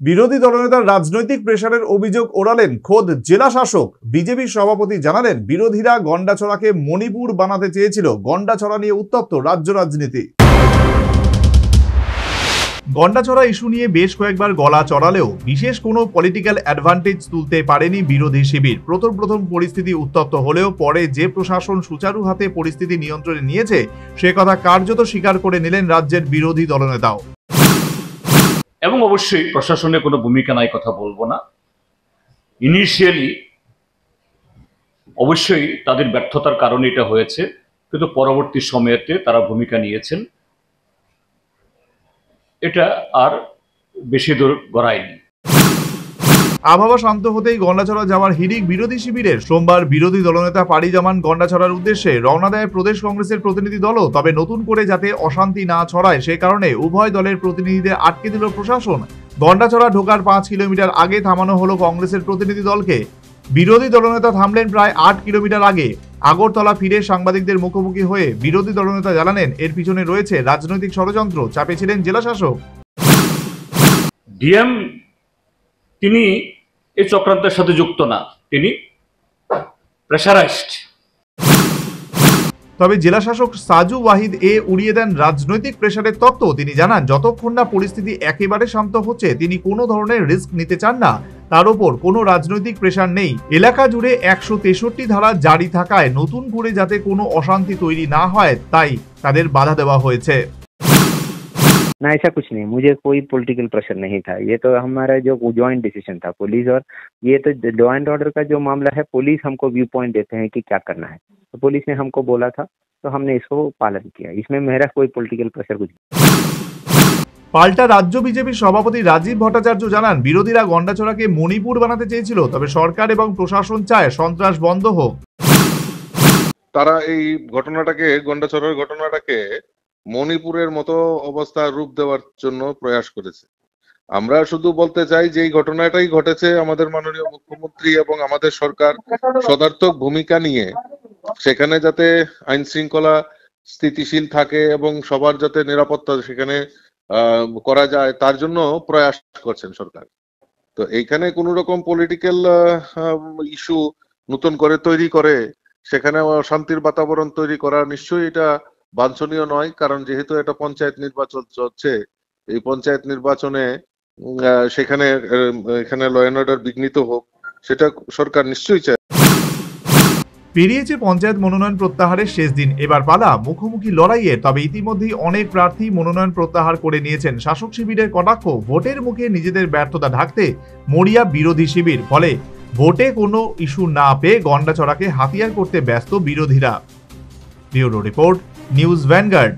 বিরোধী দলনেতার রাজনৈতিক প্রেসারের অভিযোগ ওড়ালেন খোদ জেলা শাসক। বিজেপি সভাপতি জানালেন, বিরোধীরা গন্ডাছড়াকে মণিপুর বানাতে চেয়েছিল। গন্ডাছড়া নিয়ে উত্তপ্ত রাজ্য রাজনীতি। গন্ডাছড়া ইস্যু নিয়ে বেশ কয়েকবার গলা চড়ালেও বিশেষ কোনো পলিটিক্যাল অ্যাডভান্টেজ তুলতে পারেনি বিরোধী শিবির। প্রথম পরিস্থিতি উত্তপ্ত হলেও পরে যে প্রশাসন সুচারু হাতে পরিস্থিতি নিয়ন্ত্রণে নিয়েছে সে কথা কার্যত স্বীকার করে নিলেন রাজ্যের বিরোধী দলনেতাও। এবং অবশ্যই প্রশাসনের কোনো ভূমিকা নাই কথা বলবো না। ইনিশিয়ালি অবশ্যই তাদের ব্যর্থতার কারণে এটা হয়েছে, কিন্তু পরবর্তী সময়েতে তারা ভূমিকা নিয়েছেন, এটা আর বেশি দূর গড়ায়নি। আবহাওয়া শান্ত হতেই গন্ডাছড়া যাওয়ার হিড়িক বিরোধী শিবিরের। সোমবার বিরোধী দলনেতা পাড়ি জমান গন্ডাছড়ার উদ্দেশ্যে রওনা দেয় প্রদেশ কংগ্রেসের প্রতিনিধি দলও। তবে নতুন করে যাতে অশান্তি না ছড়ায় সে কারণে উভয় দলের প্রতিনিধিদের আটকে দিল প্রশাসন। গন্ডাছড়া ঢোকার 5 কিলোমিটার আগে থামানো হলো কংগ্রেসের প্রতিনিধি দলকে। বিরোধী দলনেতা থামলেন প্রায় 8 কিলোমিটার আগে। আগরতলা ফিরে সাংবাদিকদের মুখোমুখি হয়ে বিরোধী দলনেতা জানালেন, এর পিছনে রয়েছে রাজনৈতিক ষড়যন্ত্র। চাপে ছিলেন জেলা শাসক। ডিএম তিনি এই চক্রান্তের সাথে যুক্ত না, তিনি প্রেসারাইজড। তবে জেলা শাসক সাজু ওয়াহিদ উড়িয়ে দেন রাজনৈতিক প্রেসারের তত্ত্ব। তিনি জানান, যতক্ষণ না পরিস্থিতি একেবারে শান্ত হচ্ছে তিনি কোনো ধরনের রিস্ক নিতে চান না। তার উপর কোনো রাজনৈতিক প্রেসার নেই। এলাকা জুড়ে 163 ধারা জারি থাকায় নতুন করে যাতে কোনো অশান্তি তৈরি না হয় তাই তাদের বাধা দেওয়া হয়েছে। ना ऐसा कुछ नहीं, मुझे कोई पॉलिटिकल प्रेशर नहीं था। ये तो हमारा जो जॉइंट डिसीजन था पुलिस और ये तो लॉ एंड ऑर्डर का जो मामला है, पुलिस हमको व्यू पॉइंट देते हैं कि क्या करना है, तो पुलिस ने हमको बोला था तो हमने इसको पालन किया। इसमें मेरा कोई पॉलिटिकल प्रेशर कुछ नहीं। পাল্টা রাজ্য বিজেপির সভাপতি রাজীব ভট্টাচার্য জানান, বিরোধীরা গন্ডাছড়াকে মণিপুর বানাতে চেয়েছিল, তবে সরকার এবং প্রশাসন চায় সন্ত্রাস বন্ধ হোক। তারা এই ঘটনাটাকে, গন্ডাছড়ার ঘটনাটাকে মণিপুরের মতো অবস্থার রূপ দেওয়ার জন্য প্রয়াস করেছে। আমরা শুধু বলতে চাই যে এই ঘটনাটাই ঘটেছে, আমাদের মাননীয় মুখ্যমন্ত্রী এবং আমাদের সরকার সদার্থক ভূমিকা নিয়ে সেখানে যাতে আইন শৃঙ্খলা স্থিতিশীল থাকে এবং সবার যাতে নিরাপত্তা সেখানে করা যায় তার জন্য প্রয়াস করছেন সরকার। তো এইখানে কোন রকম পলিটিক্যাল ইস্যু নতুন করে তৈরি করে সেখানে শান্তির বাতাবরণ তৈরি করা নিশ্চয়ই এটা বাঞ্ছনীয় নয়। কারণ যেহেতু এটা পঞ্চায়েত নির্বাচন চলছে, এই পঞ্চায়েত নির্বাচনে এখানে ল এন্ড অর্ডার বিঘ্নিত হোক সেটা সরকার নিশ্চয়ই চায়। পেরিয়েছে পঞ্চায়েত মনোনয়ন প্রত্যাহারের শেষ দিন, এবার পালা মুখোমুখি লড়াইয়ের। তবে ইতিমধ্যেই অনেক প্রার্থী মনোনয়ন প্রত্যাহার করে নিয়েছেন। শাসক শিবিরের কটাক্ষ, ভোটের মুখে নিজেদের ব্যর্থতা ঢাকতে মরিয়া বিরোধী শিবির। ফলে ভোটে কোনো ইস্যু না পেয়ে গন্ডাছড়াকে হাতিয়ার করতে ব্যস্ত বিরোধীরা। Bureau report, news vanguard.